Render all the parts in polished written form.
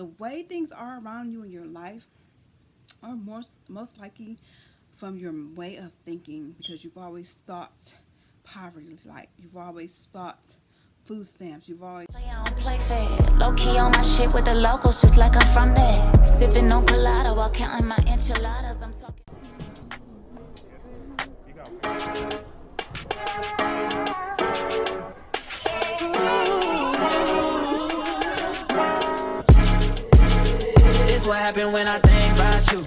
The way things are around you in your life are most likely from your way of thinking, because you've always thought poverty, like you've always thought food stamps, you've always Play on, play fair. Low key on my shit with the locals, just like I'm from there. Sipping on colada while counting my enchiladas. I'm talking. This what happened when I think about you.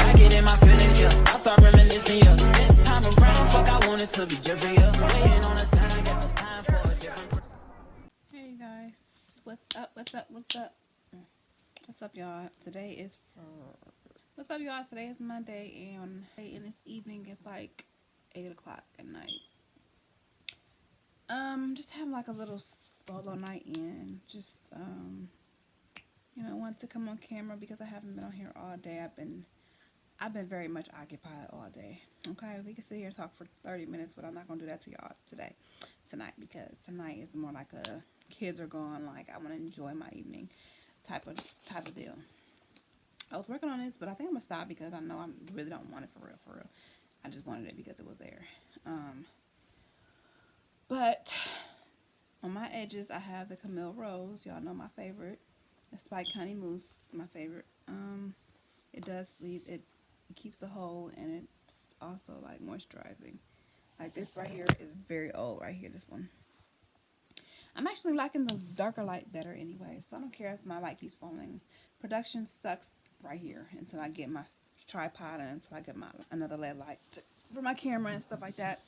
I get in my feelings, yeah. I start reminiscing, yeah. This time around, fuck, I want it to be different, yeah. Waiting on the sign, I guess it's time for a different. Hey guys, what's up? What's up, y'all? What's up, y'all? Today is Monday, and in this evening it's like 8 o'clock at night. Just having like a little solo night in. Just wanted to come on camera because I haven't been on here all day. I've been very much occupied all day. Okay, we can sit here and talk for 30 minutes, but I'm not gonna do that to y'all tonight, because tonight is more like a kids are gone, like I want to enjoy my evening type of deal. I was working on this, but I think I'm gonna stop because I know I really don't want it for real. I just wanted it because it was there. But on my edges, I have the Camille Rose. Y'all know my favorite. The Spike Honey Mousse, my favorite. It does sleep. It keeps a hold, and it's also like moisturizing. Like this right here is very old right here. This one. I'm actually liking the darker light better anyway, so I don't care if my light keeps falling. Production sucks right here until I get my tripod and until I get my another LED light for my camera and stuff like that,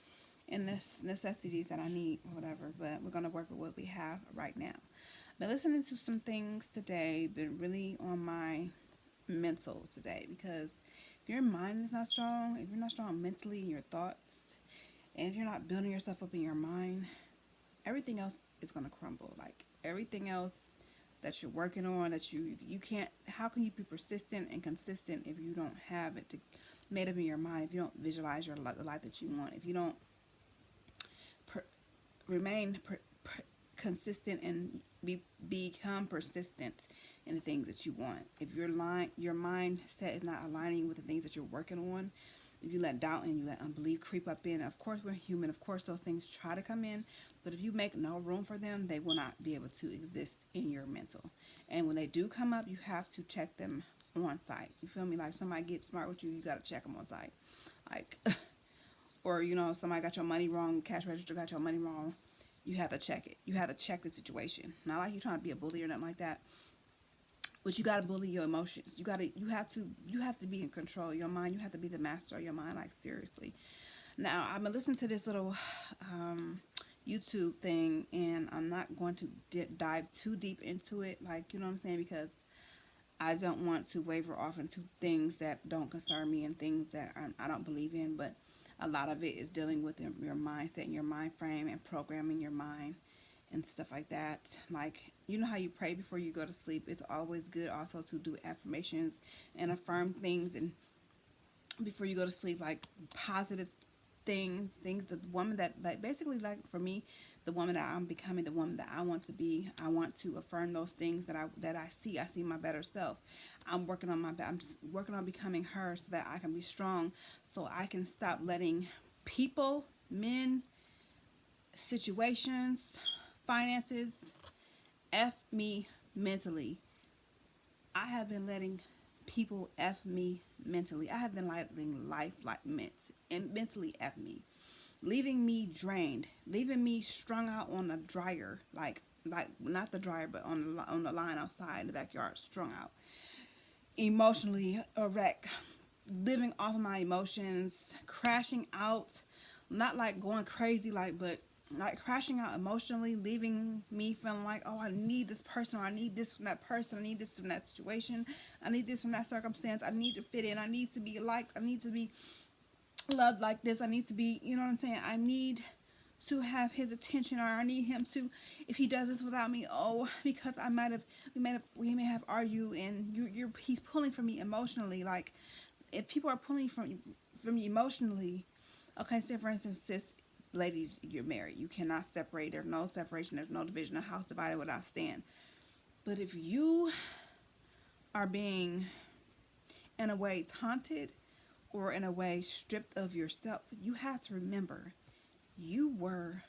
and this necessities that I need or whatever. But we're gonna work with what we have right now. Been listening to some things today. Been really on my mental today, because if your mind is not strong, if you're not strong mentally in your thoughts, and if you're not building yourself up in your mind, everything else is going to crumble. Like everything else that you're working on, that you can't, how can you be persistent and consistent if you don't have it made up in your mind, if you don't visualize the life that you want, if you don't remain consistent and become persistent in the things that you want. If your mindset is not aligning with the things that you're working on, if you let doubt and you let unbelief creep up in, of course we're human, of course those things try to come in, but if you make no room for them, they will not be able to exist in your mental. And when they do come up, you have to check them on site. You feel me? Like somebody gets smart with you, you got to check them on site. Like, or somebody got your money wrong, cash register got your money wrong, you have to check it. You have to check the situation. Not like you trying to be a bully or nothing like that, but you got to bully your emotions. You have to be in control of your mind. You have to be the master of your mind, like seriously. Now, I've been listening to this little YouTube thing, and I'm not going to dive too deep into it, like, you know what I'm saying, because I don't want to waver off into things that don't concern me and things that I don't believe in, but a lot of it is dealing with your mindset and your mind frame and programming your mind and stuff like that. Like, you know how you pray before you go to sleep? It's always good also to do affirmations and affirm things and before you go to sleep, like positive things the woman that, like, basically, like for me, the woman that I'm becoming, the woman that I want to be, I want to affirm those things that I see my better self. I'm working on becoming her so that I can be strong, so I can stop letting people, men, situations, finances F me mentally. I have been letting people F me mentally. I have been letting life mentally F me. Leaving me drained, leaving me strung out on a dryer, like not the dryer, but on the line outside in the backyard, strung out, emotionally a wreck, living off of my emotions, crashing out, not like going crazy, but like crashing out emotionally, leaving me feeling like, oh, I need this person, or I need this from that person, I need this from that situation, I need this from that circumstance, I need to fit in, I need to be liked, I need to be loved like this, I need to be, you know what I'm saying, I need to have his attention, or I need him to, if he does this without me, oh, because we may have argued, and he's pulling from me emotionally. Like, if people are pulling from you emotionally, okay, say for instance, sis, ladies, you're married, you cannot separate, there's no separation, there's no division, a house divided without stand. But if you are being, in a way, taunted or in a way stripped of yourself, you have to remember you were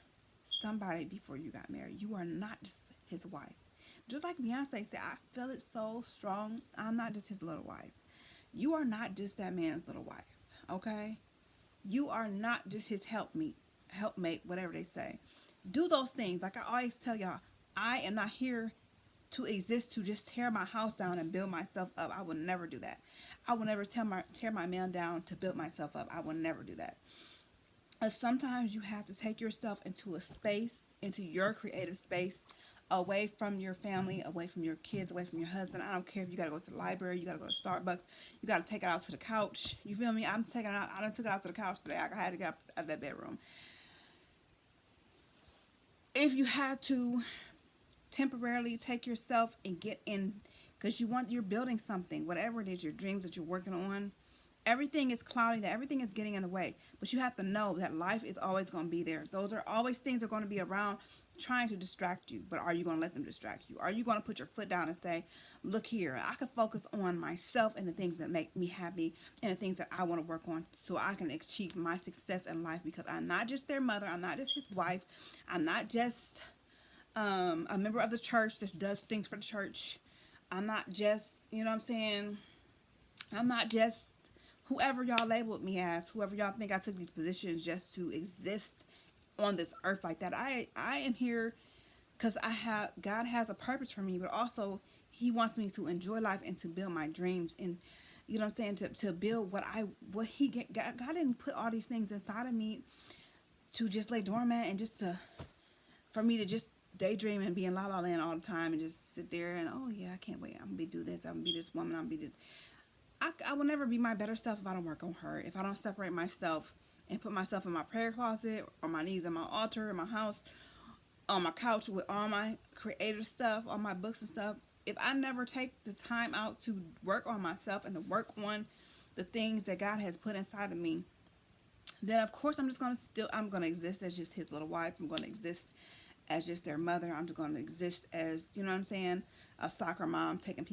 somebody before you got married. You are not just his wife. Just like Beyonce said, I feel it so strong. I'm not just his little wife. You are not just that man's little wife, okay? You are not just his helpmate, whatever they say. Do those things. Like I always tell y'all, I am not here to exist to just tear my house down and build myself up. I will never do that. I will never tear my man down to build myself up. I will never do that. Sometimes you have to take yourself into a space, into your creative space, away from your family, away from your kids, away from your husband. I don't care if you gotta go to the library, you gotta go to Starbucks, you gotta take it out to the couch. You feel me? I done took it out to the couch today. I had to get out of that bedroom. If you had to temporarily take yourself and get in, because you're building something, whatever it is, your dreams that you're working on, everything is cloudy, that everything is getting in the way. But you have to know that life is always going to be there. Those are always things that are going to be around trying to distract you. But are you going to let them distract you? Are you going to put your foot down and say, look here, I can focus on myself and the things that make me happy and the things that I want to work on so I can achieve my success in life, because I'm not just their mother. I'm not just his wife. I'm not just a member of the church that does things for the church. I'm not just, you know what I'm saying? I'm not just whoever y'all labeled me as, whoever y'all think I took these positions just to exist on this earth like that. I am here because God has a purpose for me, but also he wants me to enjoy life and to build my dreams, and you know what I'm saying, to build God didn't put all these things inside of me to just lay dormant and for me to just daydream and be in la la land all the time and just sit there and, oh yeah, I can't wait, I'm gonna do this, I'm gonna be this woman, I'm gonna be this. I will never be my better self if I don't work on her, if I don't separate myself and put myself in my prayer closet, or my knees in my altar, in my house, on my couch with all my creative stuff, all my books and stuff. If I never take the time out to work on myself and to work on the things that God has put inside of me, then of course I'm going to exist as just his little wife. I'm going to exist as just their mother. I'm just going to exist as, you know what I'm saying, a soccer mom, taking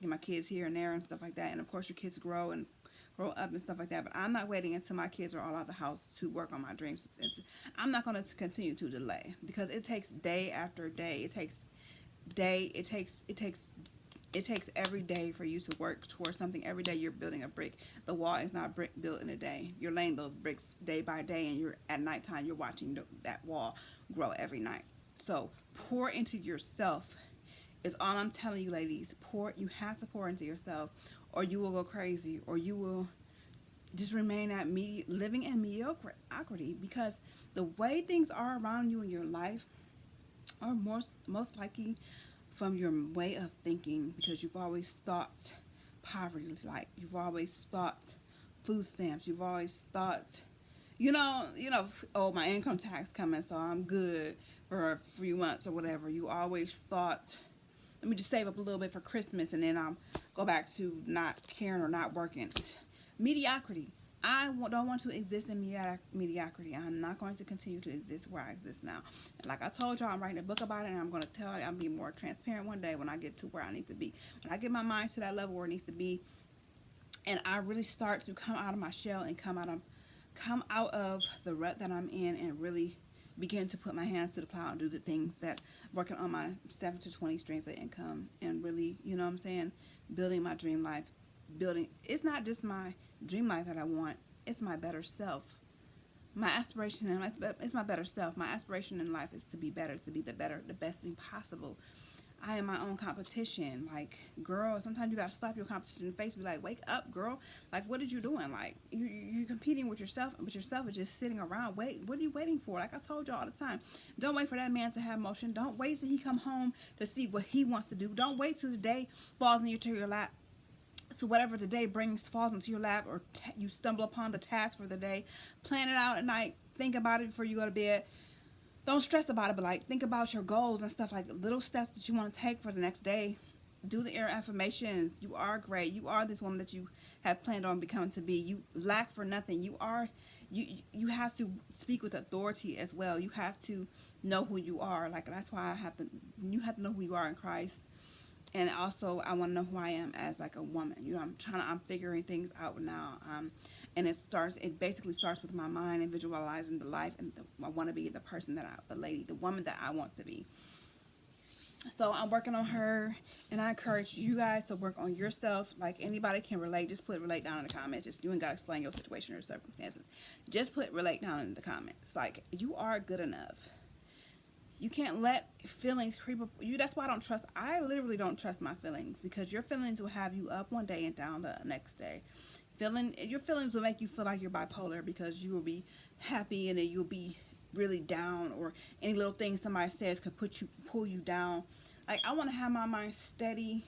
my kids here and there and stuff like that. And of course your kids grow up and stuff like that. But I'm not waiting until my kids are all out of the house to work on my dreams. I'm not going to continue to delay, because it takes day after day. It takes every day for you to work towards something. Every day you're building a brick. The wall is not built in a day. You're laying those bricks day by day, and you're at nighttime, you're watching that wall grow every night. So pour into yourself is all I'm telling you, ladies. You have to pour into yourself, or you will go crazy, or you will just remain living in mediocrity, because the way things are around you in your life are most likely from your way of thinking, because you've always thought poverty, like you've always thought food stamps, you've always thought, oh, my income tax coming, so I'm good for a few months or whatever. You always thought, let me just save up a little bit for Christmas and then I'll go back to not caring or not working. Mediocrity. I don't want to exist in mediocrity. I'm not going to continue to exist where I exist now. And like I told y'all, I'm writing a book about it, and I'm going to tell you, I'll be more transparent one day when I get to where I need to be. When I get my mind to that level where it needs to be, and I really start to come out of my shell and come out of the rut that I'm in, and really begin to put my hands to the plow and do the things that working on my 7 to 20 streams of income, and really, you know what I'm saying, building my dream life. It's not just my dream life that I want, it's my better self. My aspiration in life, it's my better self. My aspiration in life is to be better, to be the best me possible. I am my own competition. Like, girl, sometimes you gotta slap your competition in the face and be like, wake up, girl. Like, what are you doing? Like, you're competing with yourself, but yourself is just sitting around. Wait, what are you waiting for? Like I told y'all all the time, don't wait for that man to have motion. Don't wait till he come home to see what he wants to do. Don't wait till the day falls into your lap. So whatever the day falls into your lap, or you stumble upon the task for the day. Plan it out at night. Think about it before you go to bed. Don't stress about it, but like think about your goals and stuff, like little steps that you want to take for the next day. Do the inner affirmations. You are great. You are this woman that you have planned on becoming to be. You lack for nothing. You have to speak with authority as well. You have to know who you are. Like, that's why you have to know who you are in Christ. And also, I want to know who I am as like a woman. I'm figuring things out now. And it basically starts with my mind and visualizing the life, and I want to be the person the woman that I want to be. So I'm working on her, and I encourage you guys to work on yourself. Like, anybody can relate. Just put relate down in the comments. Just, you ain't got to explain your situation or circumstances. Just put relate down in the comments. Like, you are good enough. You can't let feelings creep up you. That's why I literally don't trust my feelings, because your feelings will have you up one day and down the next day. Your feelings will make you feel like you're bipolar, because you will be happy and then you'll be really down, or any little thing somebody says could pull you down. Like, I want to have my mind steady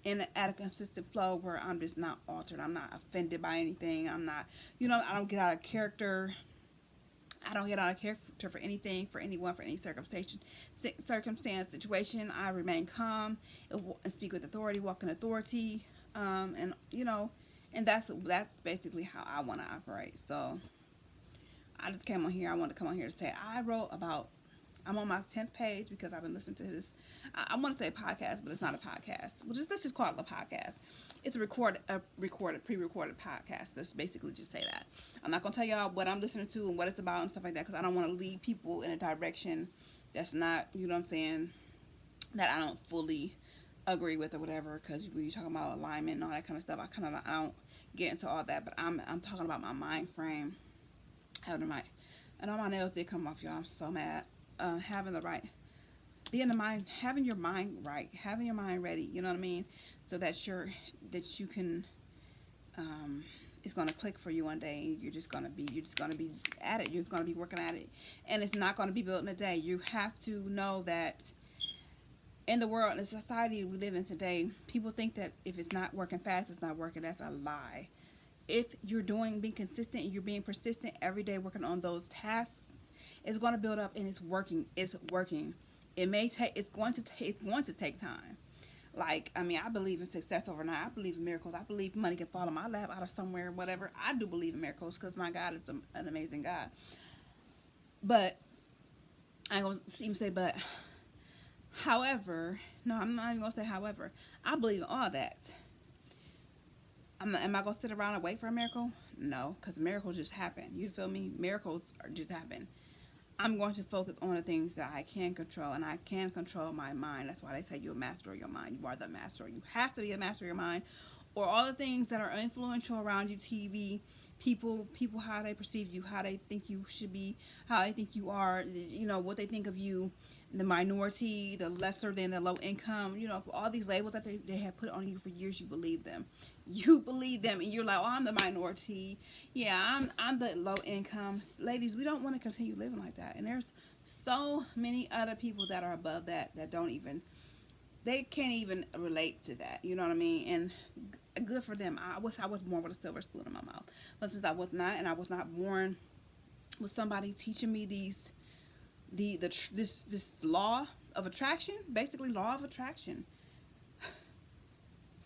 and at a consistent flow where I'm just not altered. I'm not offended by anything. I'm not, I don't get out of character. I don't get out of character for anything, for anyone, for any circumstance, situation. I remain calm and speak with authority, walk in authority, and that's basically how I want to operate. So I just came on here. I wanted to come on here to say I'm on my 10th page, because I've been listening to this. I want to say podcast, but it's not a podcast. Let's just call it a podcast. It's a pre-recorded podcast. Let's basically just say that. I'm not going to tell y'all what I'm listening to and what it's about and stuff like that, because I don't want to lead people in a direction that's not, that I don't fully agree with or whatever. Because when you're talking about alignment and all that kind of stuff, I don't get into all that. But I'm talking about my mind frame. And all my nails did come off, y'all. I'm so mad. Having your mind right, having your mind ready, you know what I mean? So that you can, it's going to click for you one day. You're just going to be at it. You're just going to be working at it. And it's not going to be built in a day. You have to know that in the world, in the society we live in today, people think that if it's not working fast, it's not working. That's a lie. If you're being consistent and you're being persistent every day working on those tasks, it's going to build up, and it's working. It's working. It's going to take time. Like, I believe in success overnight. I believe in miracles. I believe money can fall in my lap out of somewhere, whatever. I do believe in miracles, because my God is an amazing God. But I ain't going to even say but. However, no, I'm not even going to say however. I believe in all that. Am I going to sit around and wait for a miracle? No, because miracles just happen. You feel me? Miracles just happen. I'm going to focus on the things that I can control, and I can control my mind. That's why they say you're a master of your mind. You are the master. You have to be a master of your mind, or all the things that are influential around you, TV, people, how they perceive you, how they think you should be, how they think you are, what they think of you, the minority, the lesser than, the low income, all these labels that they have put on you for years. You believe them, and you're like, oh, I'm the minority, yeah, I'm the low income. Ladies, we don't want to continue living like that. And there's so many other people that are above that they can't even relate to that, you know what I mean? And good for them. I wish I was born with a silver spoon in my mouth, but since I was not, and I was not born with somebody teaching me this law of attraction, basically law of attraction.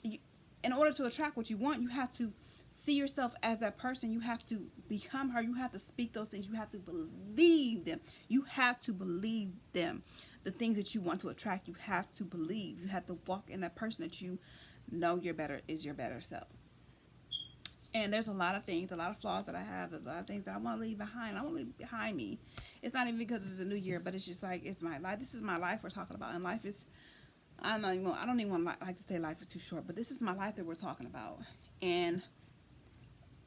In order to attract what you want, you have to see yourself as that person. You have to become her. You have to speak those things. You have to believe them. You have to believe them. The things that you want to attract, you have to believe. You have to walk in that person that you know is your better self. And there's a lot of things, a lot of flaws that I have, a lot of things that I want to leave behind. I want to leave behind me. It's not even because it's a new year, but it's just like, it's my life. This is my life we're talking about. And life is, I don't even want to say life is too short, but this is my life that we're talking about. And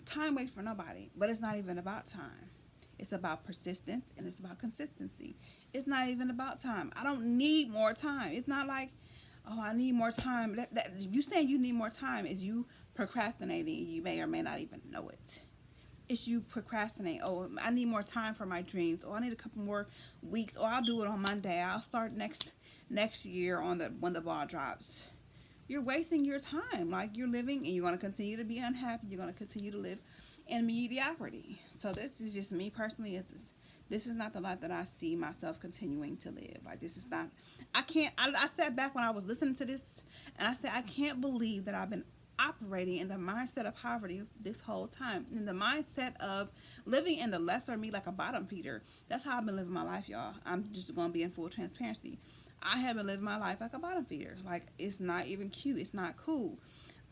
time waits for nobody, but it's not even about time. It's about persistence, and it's about consistency. It's not even about time. I don't need more time. It's not like, oh, I need more time. You saying you need more time is you procrastinating. You may or may not even know it. It's you procrastinate. Oh, I need more time for my dreams. Oh, I need a couple more weeks. Oh, I'll do it on Monday. I'll start next year when the ball drops. You're wasting your time. Like, you're living, and you're going to continue to be unhappy. You're going to continue to live in mediocrity. So this is just me personally. This is not the life that I see myself continuing to live. Like, this is not, I sat back when I was listening to this, and I said, I can't believe that I've been operating in the mindset of poverty this whole time. In the mindset of living in the lesser me, like a bottom feeder. That's how I've been living my life, y'all. I'm just going to be in full transparency. I have been living my life like a bottom feeder. Like, it's not even cute. It's not cool.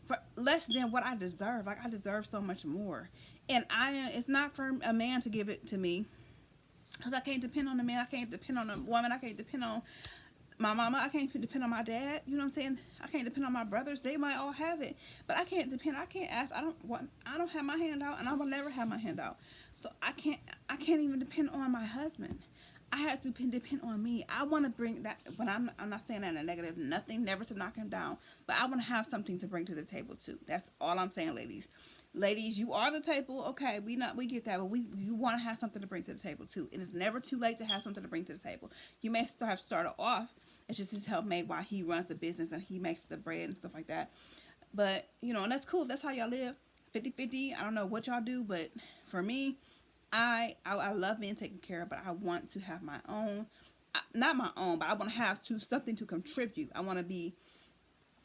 For less than what I deserve. Like, I deserve so much more. And it's not for a man to give it to me. Because I can't depend on a man. I can't depend on a woman. I can't depend on my mama. I can't depend on my dad. You know what I'm saying? I can't depend on my brothers. They might all have it, but I can't depend. I can't ask. I don't have my hand out, and I will never have my hand out. So I can't even depend on my husband. I have to depend on me. I want to bring that. When I'm not saying that in a negative. Nothing. Never to knock him down. But I want to have something to bring to the table too. That's all I'm saying, ladies. Ladies, you are the table. Okay, we get that, but you want to have something to bring to the table too. And it's never too late to have something to bring to the table. You may have started off. It's just his helpmate while he runs the business and he makes the bread and stuff like that. But, and that's cool. If that's how y'all live, 50-50. I don't know what y'all do, but for me, I love being taken care of, but I want to have my own. Not my own, but I want to have something to contribute. I want to be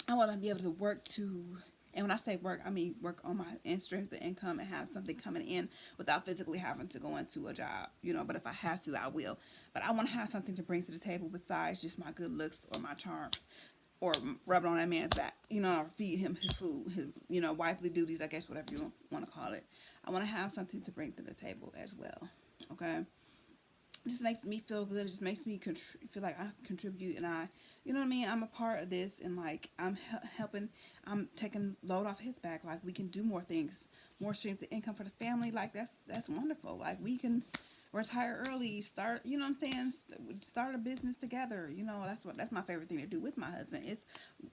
able to work to. And when I say work, I mean work on my strength the income and have something coming in without physically having to go into a job, But if I have to, I will. But I want to have something to bring to the table besides just my good looks or my charm or rub it on that man's back, or feed him his food, his, wifely duties, I guess, whatever you want to call it. I want to have something to bring to the table as well, okay? It just makes me feel good. It just makes me feel like I contribute and I'm a part of this and like I'm helping, I'm taking load off his back. Like we can do more things, more streams of income for the family. Like that's wonderful. Like we can retire early, start, start a business together. That's my favorite thing to do with my husband is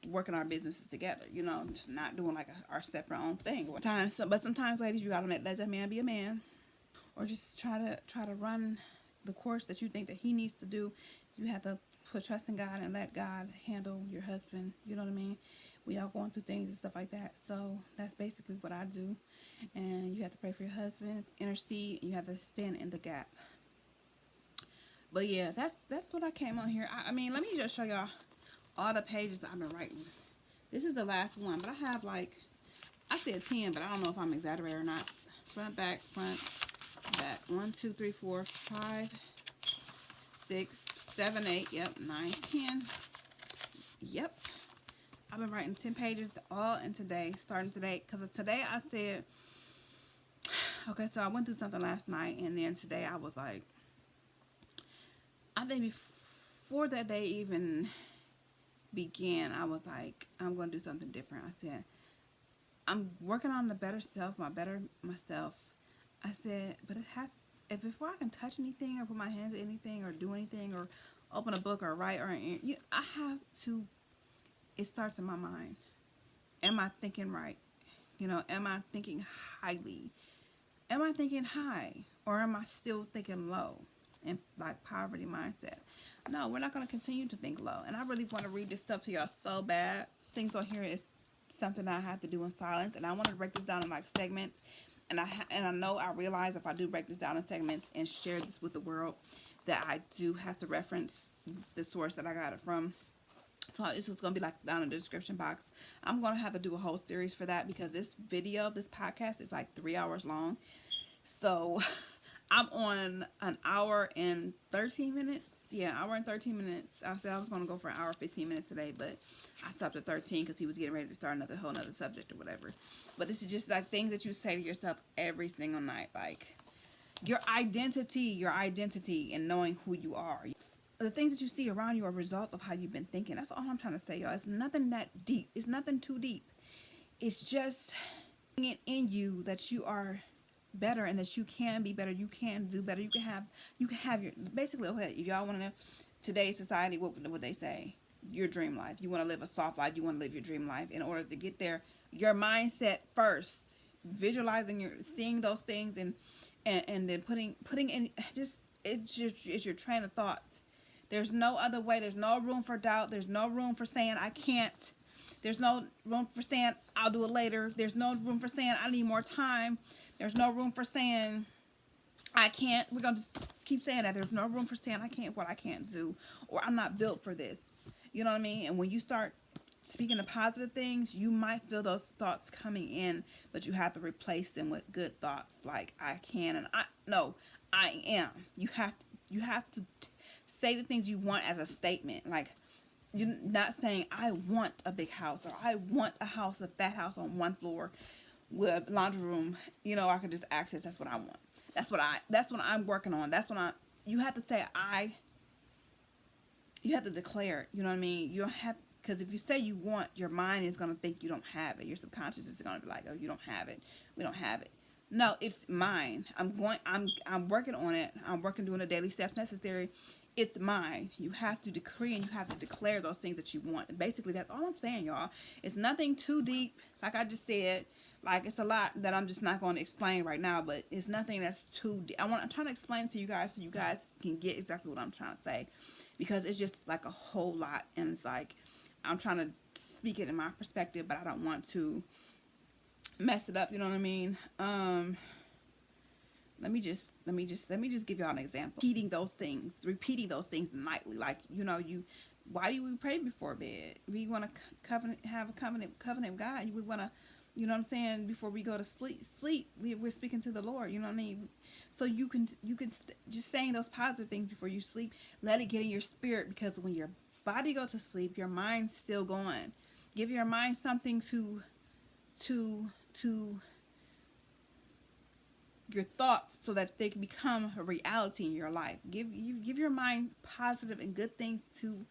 working our businesses together, just not doing like our separate own thing. But sometimes ladies, you gotta let that man be a man or just try to run the course that you think that he needs to do. You have to put trust in God and let God handle your husband. You know what I mean? We all going through things and stuff like that. So that's basically what I do. And you have to pray for your husband, intercede, and you have to stand in the gap. But yeah, that's what I came on here. I mean, let me just show y'all all the pages that I've been writing. This is the last one, but I have like, I said 10, but I don't know if I'm exaggerating or not. Front, back, 1, 2, 3, 4, 5, 6, 7, 8, yep, 9, 10. Yep. I've been writing 10 pages all in today, starting today. Because today I said, okay, so I went through something last night. And then today I was like, I think before that day even began, I was like, I'm going to do something different. I said, I'm working on the better self, myself. I said, but before I can touch anything or put my hands to anything or do anything or open a book or write I have to, it starts in my mind. Am I thinking right? Am I thinking highly? Am I thinking high? Or am I still thinking low? And like poverty mindset. No, we're not going to continue to think low. And I really want to read this stuff to y'all so bad. Things on here is something that I have to do in silence. And I want to break this down in like segments. And I realize if I do break this down in segments and share this with the world, that I do have to reference the source that I got it from. So this is going to be like down in the description box. I'm going to have to do a whole series for that because this podcast is like 3 hours long. So I'm on an hour and 13 minutes. Yeah, hour and 13 minutes. I said I was going to go for an hour 15 minutes today, but I stopped at 13 because he was getting ready to start whole nother subject or whatever. But this is just like things that you say to yourself every single night. Like your identity and knowing who you are. The things that you see around you are results of how you've been thinking. That's all I'm trying to say, y'all. It's nothing that deep. It's nothing too deep. It's just it in you that you are better and that you can be better. You can do better. You can have your, basically, okay, if y'all want to know today's society, what they say? Your dream life. You want to live a soft life. You want to live your dream life. In order to get there, your mindset first, visualizing seeing those things and then putting in it's your train of thought. There's no other way. There's no room for doubt. There's no room for saying I can't. There's no room for saying I'll do it later. There's no room for saying I need more time. There's no room for saying I can't. We're going to just keep saying that. There's no room for saying I can't, what I can't do, or I'm not built for this. You know what I mean? And when you start speaking of positive things, you might feel those thoughts coming in, but you have to replace them with good thoughts like I can and I am. You have to say the things you want as a statement. Like You're not saying I want a big house, or I want a fat house on one floor with laundry room, I could just access. That's what I want. That's what I'm working on. You have to say you have to declare, you know what I mean? You don't have, because if you say you want, your mind is going to think you don't have it. Your subconscious is going to be like, oh, you don't have it. We don't have it. No, it's mine. I'm working on it. Doing the daily steps necessary. It's mine. You have to decree and you have to declare those things that you want. And basically, that's all I'm saying, y'all. It's nothing too deep. Like I just said, like it's a lot that I'm just not going to explain right now, but it's nothing that's too deep. I'm trying to explain it to you guys so you guys can get exactly what I'm trying to say, because it's just like a whole lot, and it's like I'm trying to speak it in my perspective, but I don't want to mess it up, you know what I mean? Let me just give y'all an example. Repeating those things nightly. Like, why do we pray before bed? We want to have a covenant with God. We want to, you know what I'm saying, before we go to sleep, we're speaking to the Lord, you know what I mean? So you can just saying those positive things before you sleep, let it get in your spirit, because when your body goes to sleep, your mind's still going. Give your mind something to your thoughts, so that they can become a reality in your life. Give your mind positive and good things, to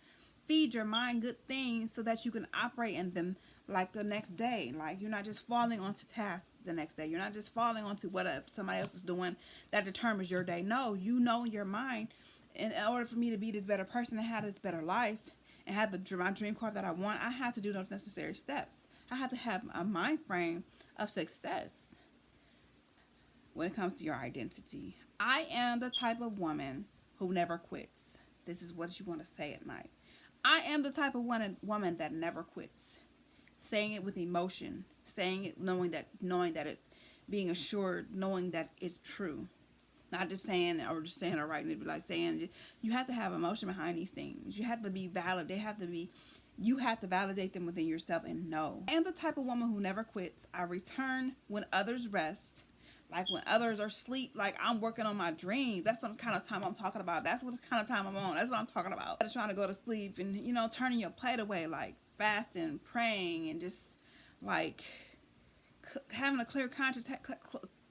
feed your mind good things, so that you can operate in them like the next day. Like, you're not just falling onto tasks the next day. You're not just falling onto what somebody else is doing that determines your day. No, in your mind, in order for me to be this better person and have this better life and have my dream car that I want, I have to do those necessary steps. I have to have a mind frame of success when it comes to your identity. I am the type of woman who never quits. This is what you want to say at night. I am the type of woman that never quits. Saying it with emotion, saying it knowing that it's being assured, knowing that it's true. Not just saying it or writing it, but like saying, you have to have emotion behind these things. You have to be valid. You have to validate them within yourself and know. I am the type of woman who never quits. I return when others rest. Like when others are asleep, like I'm working on my dreams. That's what kind of time I'm talking about. That's what kind of time I'm on. That's what I'm talking about. Trying to go to sleep and, turning your plate away, like fasting, praying, and just like having a clear conscience,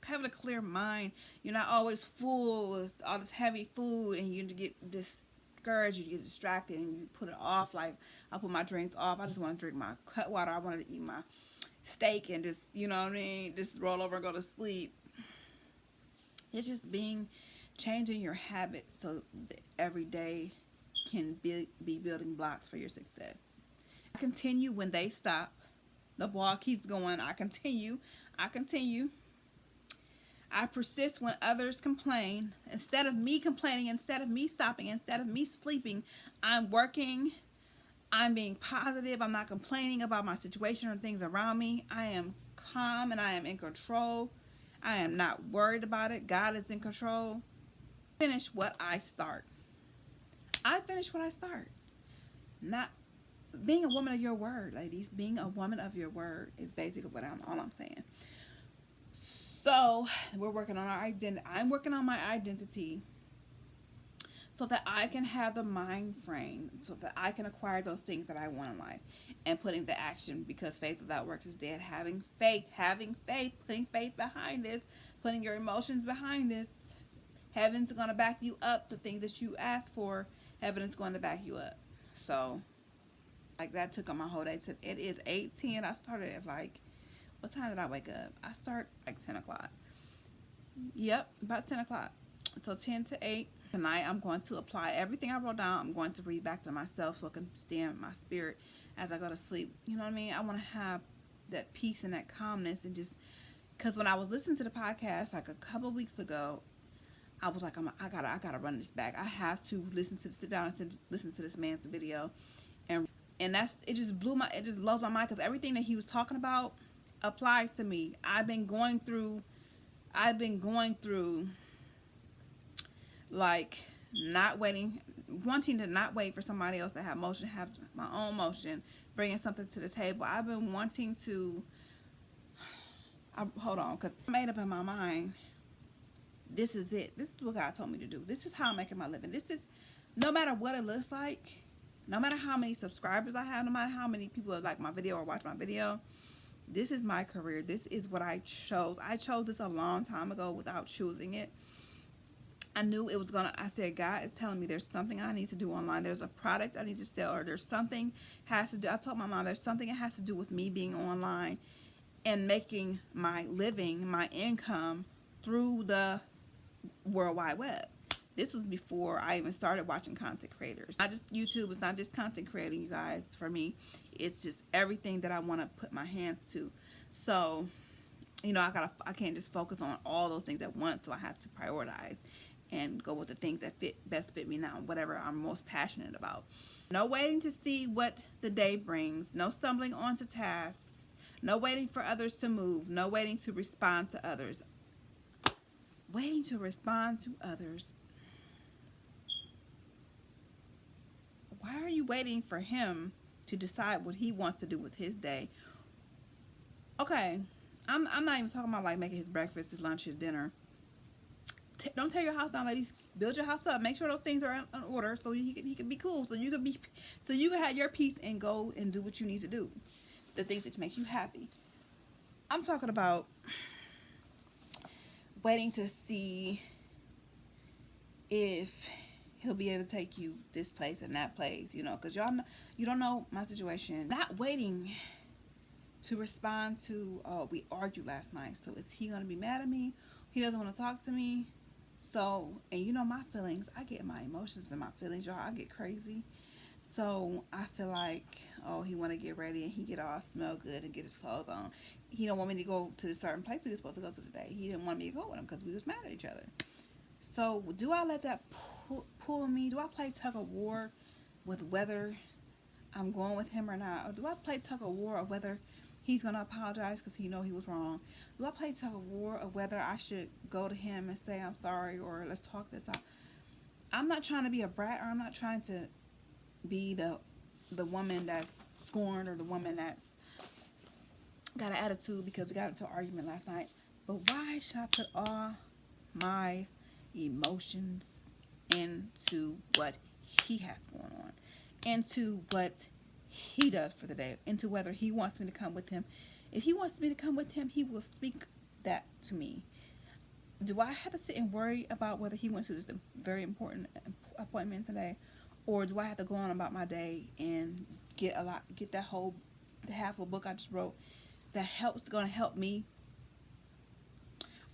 having a clear mind. You're not always full with all this heavy food, and you get discouraged, you get distracted, and you put it off. Like, I put my drinks off. I just want to drink my cut water. I wanted to eat my steak and just, just roll over and go to sleep. It's just changing your habits so that every day can be building blocks for your success. I continue when they stop. The ball keeps going. I continue. I persist when others complain. Instead of me complaining, instead of me stopping, instead of me sleeping, I'm working. I'm being positive. I'm not complaining about my situation or things around me. I am calm and I am in control. I am not worried about it. God is in control. Finish what I start. I finish what I start. Not being a woman of your word, ladies. Being a woman of your word is basically all I'm saying. So we're working on our identity. I'm working on my identity so that I can have the mind frame, so that I can acquire those things that I want in life, and putting the action, because faith without works is dead. Having faith, putting faith behind this, putting your emotions behind this. Heaven's going to back you up. The things that you ask for, heaven is going to back you up. So, like, that took on my whole day. It is 8:10. I started at what time did I wake up? I start 10 o'clock. Yep, about 10 o'clock. So 10 to 8. Tonight, I'm going to apply everything I wrote down. I'm going to read back to myself so I can stay in my spirit as I go to sleep. You know what I mean? I want to have that peace and that calmness, and just because when I was listening to the podcast like a couple of weeks ago, I was like, I gotta run this back. I have to sit down and listen to this man's video, and it just blows my mind, because everything that he was talking about applies to me. I've been going through like wanting to not wait for somebody else to have motion, have my own motion, bringing something to the table. I've been wanting to, hold on, because I made up in my mind, this is it. This is what God told me to do. This is how I'm making my living. This is, no matter what it looks like, No matter how many subscribers I have, no matter how many people like my video or watch my video, this is my career. This is what I chose. I chose this a long time ago without choosing it. I knew it was I said, God is telling me there's something I need to do online. There's a product I need to sell, or there's something has to do. I told my mom there's something that has to do with me being online and making my living, my income through the World Wide Web. This was before I even started watching content creators. Not just YouTube. It's not just content creating, you guys. For me, it's just everything that I want to put my hands to. So, I can't just focus on all those things at once. So I have to prioritize and go with the things that best fit me now, whatever I'm most passionate about. No waiting to see what the day brings. No stumbling onto tasks. No waiting for others to move. No waiting to respond to others. Waiting to respond to others. Why are you waiting for him to decide what he wants to do with his day? Okay, I'm not even talking about like making his breakfast, his lunch, his dinner. Don't tear your house down, ladies. Build your house up. Make sure those things are in order so he can be cool. So you can have your peace and go and do what you need to do. The things that makes you happy. I'm talking about waiting to see if he'll be able to take you this place and that place, because you don't know my situation. Not waiting to respond to, oh, we argued last night, so is he gonna be mad at me? He doesn't want to talk to me. So, and my feelings, I get my emotions and my feelings, y'all. I get crazy. So I feel like, oh, he want to get ready and he get all smell good and get his clothes on. He don't want me to go to the certain place we were supposed to go to today. He didn't want me to go with him because we was mad at each other. So do I let that pull me? Do I play tug of war with whether I'm going with him or not? Or do I play tug of war of whether he's going to apologize because he know he was wrong? Do I play tug of war of whether I should go to him and say I'm sorry or let's talk this out? I'm not trying to be a brat, or I'm not trying to be the woman that's scorned or the woman that's got an attitude because we got into an argument last night. But why should I put all my emotions into what he has going on, into what he does for the day, into whether he wants me to come with him? If he wants me to come with him, he will speak that to me. Do I have to sit and worry about whether he went to this very important appointment today, or do I have to go on about my day and get that whole half a book I just wrote that going to help me?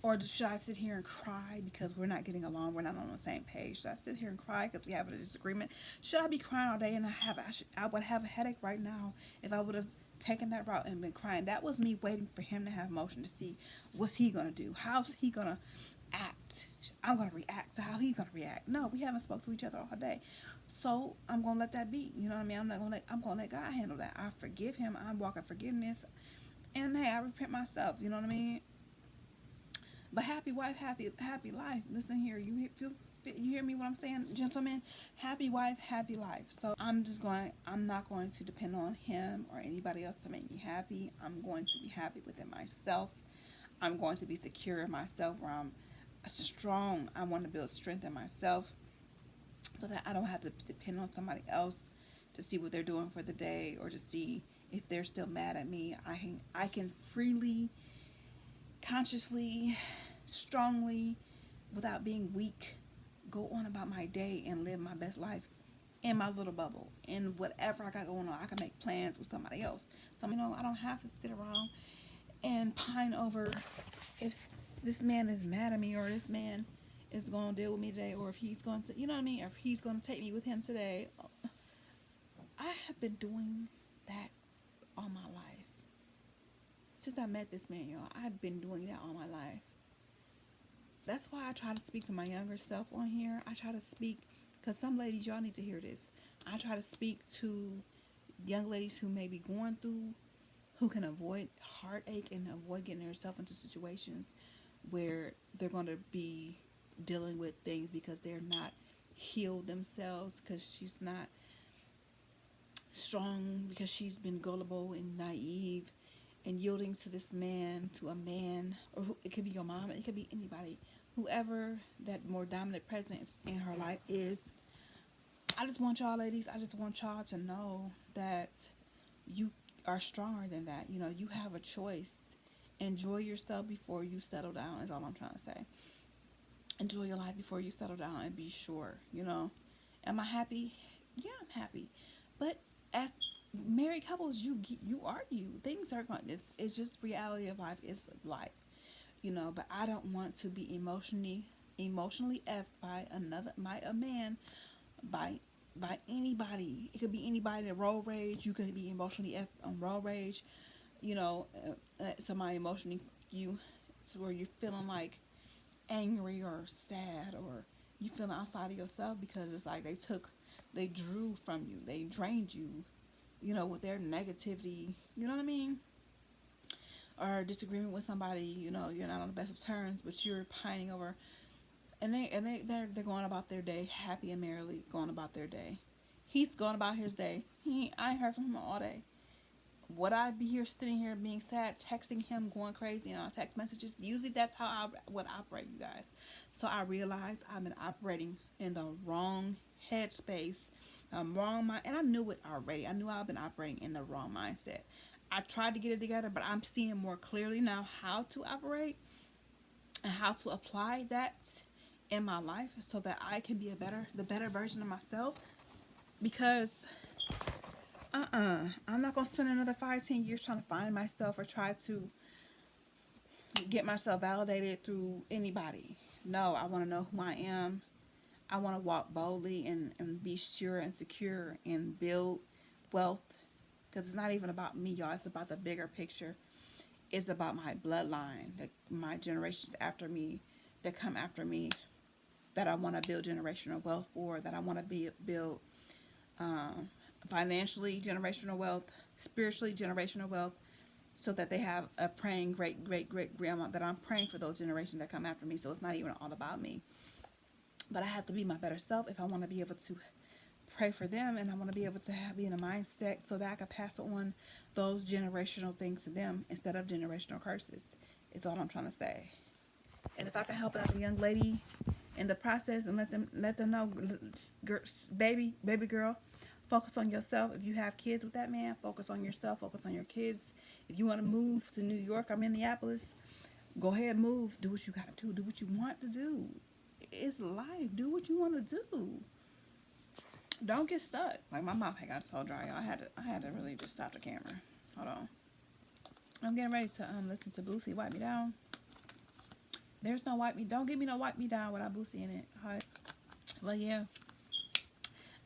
Or should I sit here and cry because we're not getting along, we're not on the same page? Should I sit here and cry because we have a disagreement? Should I be crying all day and I would have a headache right now if I would have taken that route and been crying? That was me waiting for him to have emotion to see what's he going to do. How's he going to act? I'm going to react to how he's going to react. No, we haven't spoke to each other all day. So I'm going to let that be. You know what I mean? I'm going to let God handle that. I forgive him. I'm walking forgiveness. And hey, I repent myself. You know what I mean? But happy wife, happy life. Listen here, you hear me what I'm saying, gentlemen? Happy wife, happy life. So I'm not going to depend on him or anybody else to make me happy. I'm going to be happy within myself. I'm going to be secure in myself, where I'm strong. I want to build strength in myself so that I don't have to depend on somebody else to see what they're doing for the day or to see if they're still mad at me. I can freely, consciously, strongly, without being weak, go on about my day and live my best life in my little bubble. And whatever I got going on, I can make plans with somebody else. So, I don't have to sit around and pine over if this man is mad at me, or this man is going to deal with me today, or if he's going to, or if he's going to take me with him today. I have been doing that all my life. Since I met this man, y'all, I've been doing that all my life. That's why I try to speak to my younger self on here. I try to speak, because some ladies, y'all need to hear this. I try to speak to young ladies who may be going through, who can avoid heartache and avoid getting themselves into situations where they're going to be dealing with things because they're not healed themselves, because she's not strong, because she's been gullible and naive and yielding to this man, to a man, or it could be your mom, it could be anybody, whoever that more dominant presence in her life is. I just want y'all, ladies, I just want y'all to know that you are stronger than that. You know, you have a choice. Enjoy yourself before you settle down, is all I'm trying to say. Enjoy your life before you settle down and be sure, you know. Am I happy? Yeah, I'm happy. But as married couples, you argue. Things are going, it's just reality of life. It's life, you know. But I don't want to be emotionally effed by a man, by anybody. It could be anybody that road rage. You could be emotionally effed on road rage, you know. Somebody emotionally you, to where you're feeling like angry or sad, or you feeling outside of yourself because it's like they drew from you, they drained you, you know, with their negativity, you know what I mean? Or disagreement with somebody, you know, you're not on the best of terms, but you're pining over, and they're going about their day happy and merrily going about their day. He's going about his day. I ain't heard from him all day. Would I be here sitting here being sad, texting him, going crazy, you know, text messages? Usually that's how I would operate, you guys. So I realized I've been operating in the wrong headspace, wrong mind, and I knew it already. I knew I've been operating in the wrong mindset. I tried to get it together, but I'm seeing more clearly now how to operate and how to apply that in my life so that I can be the better version of myself. Because I'm not gonna spend another 5-10 years trying to find myself or try to get myself validated through anybody. No, I want to know who I am. I want to walk boldly and be sure and secure and build wealth, because it's not even about me, y'all. It's about the bigger picture. It's about my bloodline, my generations after me, that come after me, that I want to build generational wealth for, that I want to build financially generational wealth, spiritually generational wealth, so that they have a praying great grandma, that I'm praying for those generations that come after me. So it's not even all about me, but I have to be my better self if I want to be able to pray for them, and I want to be able to be in a mindset so that I can pass on those generational things to them instead of generational curses. Is all I'm trying to say. And if I can help out a young lady in the process and let them know, baby girl, focus on yourself. If you have kids with that man, focus on yourself, focus on your kids. If you want to move to New York or Minneapolis, go ahead, move. Do what you got to do. Do what you want to do. It's life. Do what you want to do. Don't get stuck. Like, my mouth had got so dry. I had to really just stop the camera. Hold on. I'm getting ready to listen to Boosie Wipe Me Down. There's no wipe me. Don't give me no wipe me down without Boosie in it. Alright. But yeah,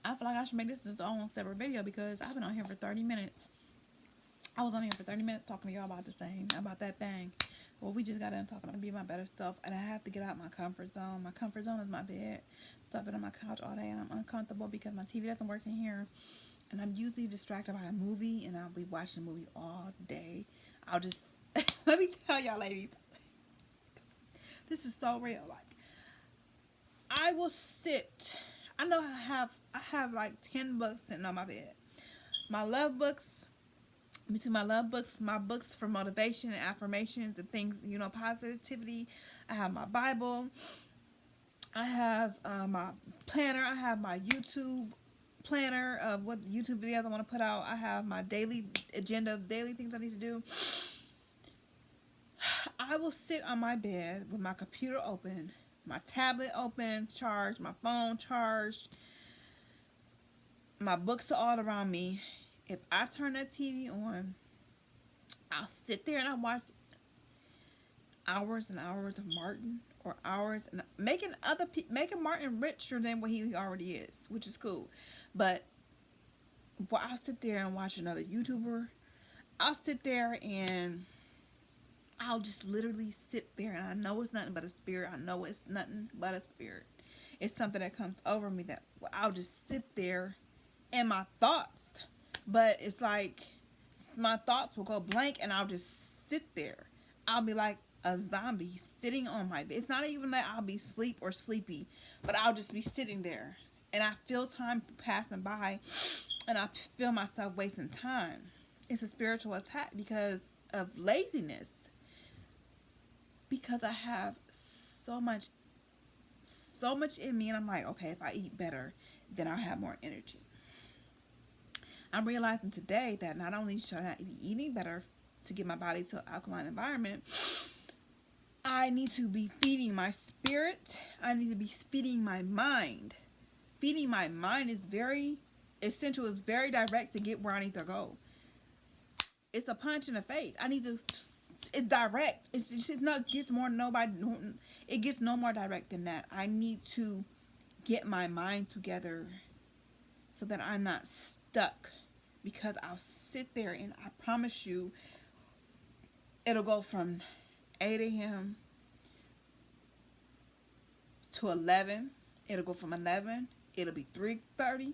I feel like I should make this its own separate video because I've been on here for 30 minutes. I was on here for 30 minutes talking to y'all about that thing. Well, we just got done talking about be my better self, and I have to get out my comfort zone. My comfort zone is my bed. So I've been on my couch all day, and I'm uncomfortable because my TV doesn't work in here, and I'm usually distracted by a movie, and I'll be watching a movie all day. I'll just let me tell y'all, ladies, this is so real. Like, I will sit. I know I have like 10 books sitting on my bed. My love books. Between my love books, my books for motivation and affirmations and things, you know, positivity. I have my Bible. I have my planner. I have my YouTube planner of what YouTube videos I want to put out. I have my daily agenda of daily things I need to do. I will sit on my bed with my computer open, my tablet open, charged, my phone charged. My books are all around me. If I turn that TV on, I'll sit there and I watch hours and hours of Martin, or hours and making Martin richer than what he already is, which is cool. But I'll sit there and watch another YouTuber. I'll sit there and I'll just literally sit there, and I know it's nothing but a spirit. I know it's nothing but a spirit. It's something that comes over me that I'll just sit there and my thoughts. But it's like my thoughts will go blank, and I'll just sit there. I'll be like a zombie sitting on my bed. It's not even that I'll be asleep or sleepy, but I'll just be sitting there. And I feel time passing by, and I feel myself wasting time. It's a spiritual attack because of laziness. Because I have so much in me, and I'm like, okay, if I eat better, then I'll have more energy. I'm realizing today that not only should I be eating better to get my body to an alkaline environment, I need to be feeding my spirit. I need to be feeding my mind. Feeding my mind is very essential. It's very direct to get where I need to go. It's a punch in the face. I need to. It's direct. It's just not gets more nobody. It gets no more direct than that. I need to get my mind together so that I'm not stuck. Because I'll sit there and I promise you, it'll go from 8 a.m. to 11. It'll go from 11. It'll be 3:30.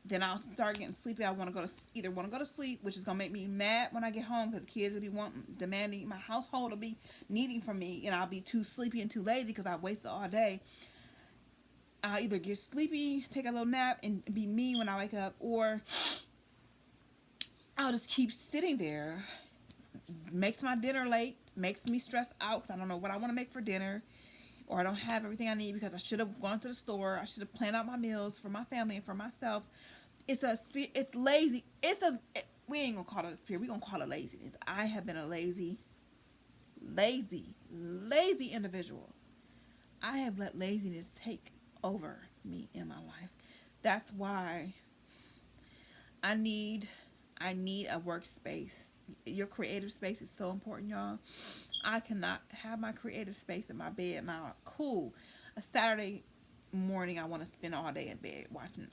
Then I'll start getting sleepy. I want to go to sleep, which is gonna make me mad when I get home because the kids will be demanding. My household will be needing from me, and I'll be too sleepy and too lazy because I wasted all day. I'll either get sleepy, take a little nap, and be me when I wake up, or I'll just keep sitting there. Makes my dinner late, makes me stress out because I don't know what I want to make for dinner, or I don't have everything I need because I should have gone to the store. I should have planned out my meals for my family and for myself. It's lazy. We ain't gonna call it a spirit. We gonna call it laziness. I have been a lazy individual. I have let laziness take over me in my life. That's why I need a workspace. Your creative space is so important, y'all. I cannot have my creative space in my bed now. Cool. A Saturday morning, I want to spend all day in bed watching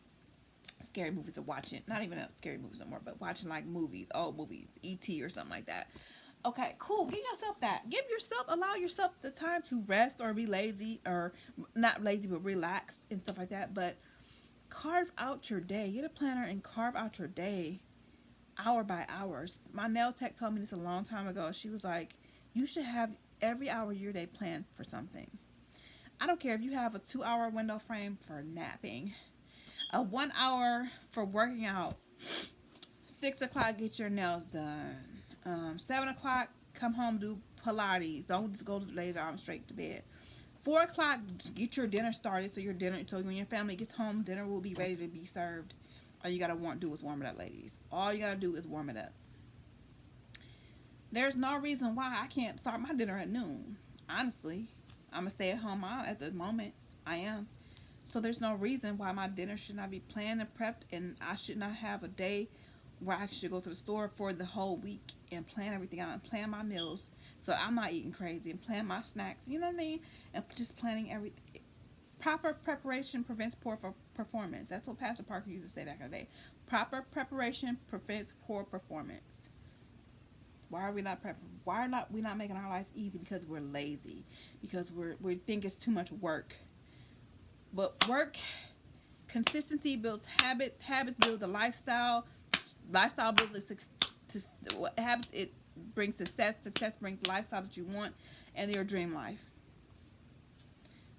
scary movies, or watching, not even scary movies no more, but watching like movies, old movies, E.T. or something like that. Okay, cool. Give yourself that. Allow yourself the time to rest or be lazy, or not lazy, but relax and stuff like that. But carve out your day. Get a planner and carve out your day hour by hour. My nail tech told me this a long time ago. She was like, you should have every hour of your day planned for something. I don't care if you have a 2-hour window frame for napping, a 1 hour for working out, 6 o'clock get your nails done, 7 o'clock come home, do Pilates. Don't just go lay down straight to bed. 4 o'clock get your dinner started, so when your family gets home, dinner will be ready to be served. All you gotta do is warm it up, ladies. All you gotta do is warm it up. There's no reason why I can't start my dinner at noon. Honestly, I'm a stay-at-home mom at the moment. I am. So there's no reason why my dinner should not be planned and prepped, and I should not have a day where I should go to the store for the whole week and plan everything out and plan my meals so I'm not eating crazy, and plan my snacks, you know what I mean? And just planning everything. Proper preparation prevents poor performance. That's what Pastor Parker used to say back in the day. Proper preparation prevents poor performance. Why are we not prepping? Why are we not making our life easy? Because we're lazy. Because we think it's too much work. But consistency builds habits. Habits build the lifestyle. Lifestyle builds habits. It brings success. Success brings the lifestyle that you want and your dream life.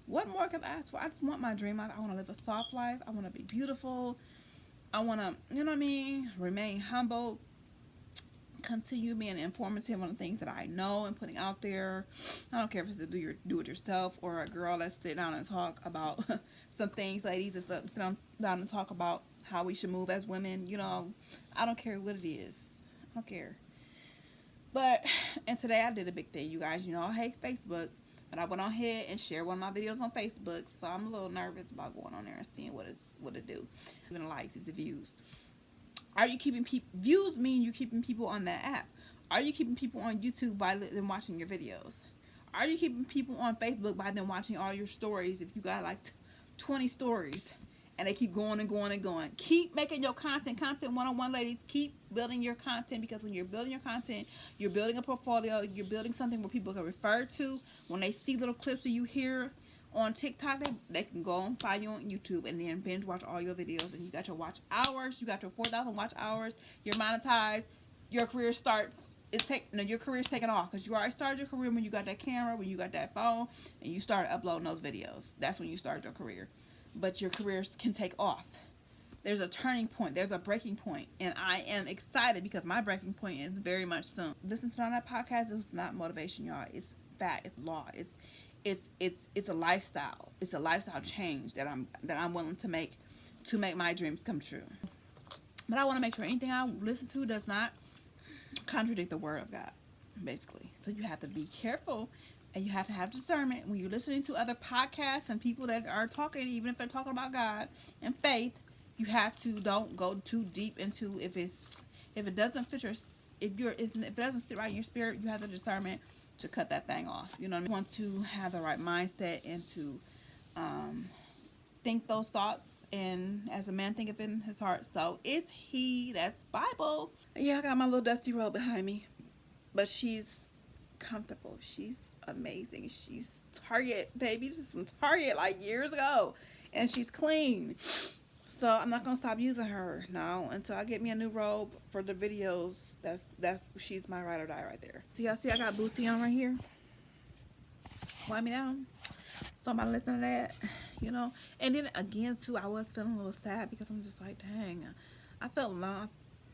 What more can I ask for? I just want my dream life. I want to live a soft life. I want to be beautiful. I want to, you know what I mean, remain humble. Continue being informative on the things that I know and putting out there. I don't care if it's to do it yourself, or a girl, let's sit down and talk about some things, ladies. Let's sit down and talk about how we should move as women. You know, I don't care what it is. I don't care. And today I did a big thing, you guys. You know, I hate Facebook. But I went on ahead and shared one of my videos on Facebook, so I'm a little nervous about going on there and seeing what it do. Even likes, it's the views. Are you keeping views? Mean you keeping people on that app? Are you keeping people on YouTube by them watching your videos? Are you keeping people on Facebook by them watching all your stories? If you got like 20 stories and they keep going and going and going, keep making your content 101, ladies. Keep building your content, because when you're building your content, you're building a portfolio. You're building something where people can refer to when they see little clips of you here on TikTok. They can go and find you on YouTube and then binge watch all your videos, and you got your watch hours. You got your 4,000 watch hours. You're monetized. Your career starts. Your career's taking off, because you already started your career when you got that camera, when you got that phone, and you started uploading those videos. That's when you started your career. But your career can take off. There's a turning point. There's a breaking point. And I am excited because my breaking point is very much soon. Listen to that podcast. It's not motivation, y'all. It's fact. It's law. It's a lifestyle. It's a lifestyle change that I'm willing to make to make my dreams come true. But I want to make sure anything I listen to does not contradict the word of God, basically. So you have to be careful, and you have to have discernment when you're listening to other podcasts and people that are talking, even if they're talking about God and faith. You have to don't go too deep into if it doesn't fit your if it doesn't sit right in your spirit. You have the discernment to cut that thing off. You know what I mean? You want to have the right mindset and to think those thoughts, and as a man thinketh in his heart, so is he. That's Bible. Yeah, I got my little dusty road behind me, but she's comfortable. She's amazing. She's Target, baby. This is from Target like years ago, and she's clean. So I'm not gonna stop using her now until I get me a new robe for the videos. That's she's my ride or die right there. So y'all see I got Bootsy on right here. Wind me down. So I'm about to listen to that, you know. And then again too, I was feeling a little sad because I'm just like, dang, I felt alone.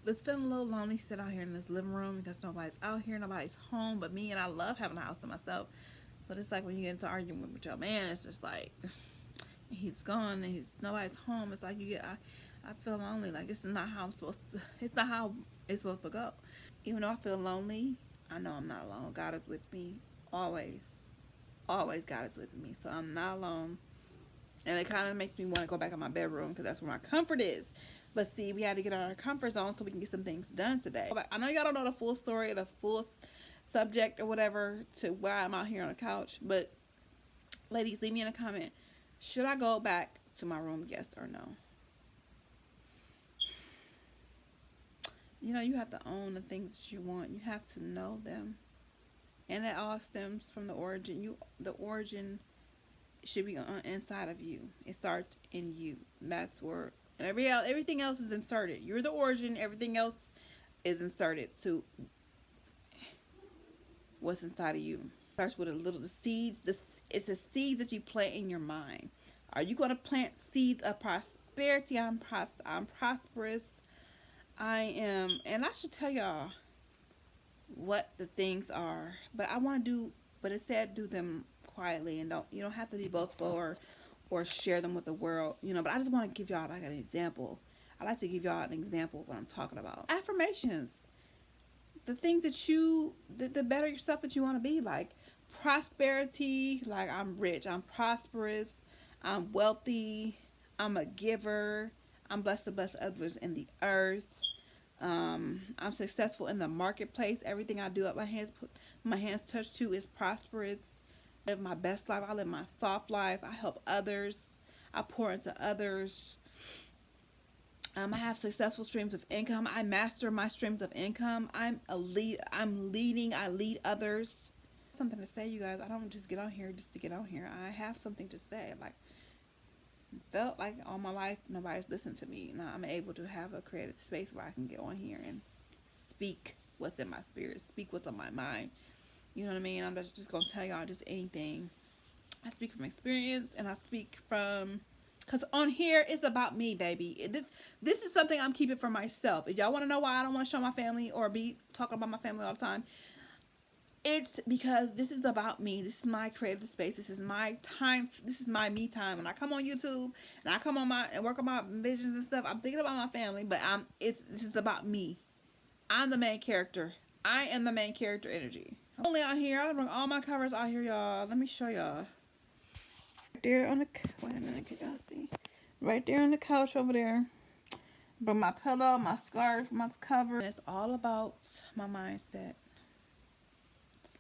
It's feeling a little lonely sitting out here in this living room because nobody's out here, nobody's home but me, and I love having a house to myself. But it's like when you get into arguing with your man, it's just like he's gone and nobody's home. It's like you get I feel lonely. Like it's not how it's not how it's supposed to go. Even though I feel lonely, I know I'm not alone. God is with me always. Always God is with me. So I'm not alone. And it kind of makes me want to go back in my bedroom because that's where my comfort is. But see, we had to get out of our comfort zone so we can get some things done today. I know y'all don't know the full story or the full subject or whatever to why I'm out here on the couch. But ladies, leave me in a comment. Should I go back to my room, yes or no? You know, you have to own the things that you want. You have to know them. And it all stems from the origin. The origin should be on inside of you. It starts in you. That's where everything else is inserted. You're the origin. Everything else is inserted to what's inside of you. Starts with the seeds. It's the seeds that you plant in your mind. Are you going to plant seeds of prosperity? I'm prosperous. I am, and I should tell y'all what the things are, but it said do them quietly, and you don't have to be boastful or share them with the world, you know. But I just want to give y'all like an example. I like to give y'all an example of what I'm talking about. Affirmations, the things that the better yourself that you want to be, like prosperity, like I'm rich, I'm prosperous, I'm wealthy, I'm a giver, I'm blessed to bless others in the earth. I'm successful in the marketplace. Everything I do my hands touch to is prosperous. I live my best life. I live my soft life. I help others. I pour into others. I have successful streams of income. I master my streams of income. I'm leading. I lead others. Something to say, you guys. I don't just get on here just to get on here. I have something to say. Like, felt like all my life nobody's listened to me. Now I'm able to have a creative space where I can get on here and speak what's in my spirit, speak what's on my mind. You know what I mean? I'm just gonna tell y'all just anything. I speak from experience, and I speak from, because on here it's about me, baby. This is something I'm keeping for myself. If y'all want to know why I don't want to show my family or be talking about my family all the time, it's because this is about me. This is my creative space. This is my time. This is my me time. When I come on YouTube and I come on and work on my visions and stuff, I'm thinking about my family, but this is about me. I'm the main character. I am the main character energy. I'm only out here. I bring all my covers out here, y'all. Let me show y'all. Right there on the, wait a minute, can y'all see? Right there on the couch over there. Bring my pillow, my scarf, my cover. And it's all about my mindset.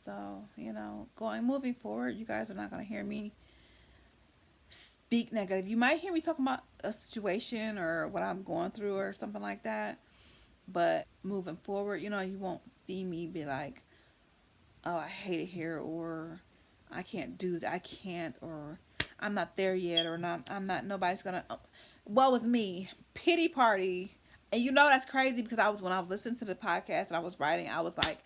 So, you know, moving forward, you guys are not going to hear me speak negative. You might hear me talking about a situation or what I'm going through or something like that. But moving forward, you know, you won't see me be like, oh, I hate it here, or I can't do that, I can't, or I'm not there yet, or nobody's going to, what was me? Pity party. And you know that's crazy because when I was listening to the podcast and I was writing, I was like,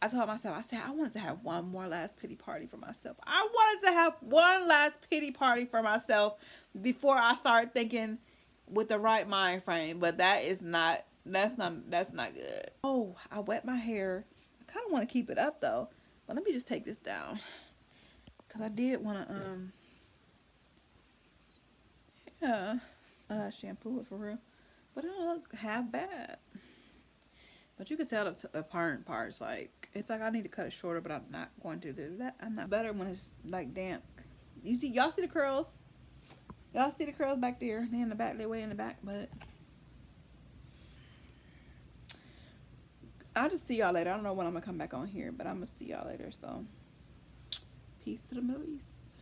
I told myself, I wanted to have one more last pity party for myself. I wanted to have one last pity party for myself before I start thinking with the right mind frame. But that's not good. Oh, I wet my hair. I kind of want to keep it up though. But let me just take this down. Because I did want to, yeah. shampoo it for real. But it don't look half bad. But you could tell the parts, like, it's like I need to cut it shorter, but I'm not going to do that. I'm not better when it's like damp. Y'all see the curls? Y'all see the curls back there? They in the back, they way in the back, but I'll just see y'all later. I don't know when I'm gonna come back on here, but I'm gonna see y'all later. So peace to the Middle East.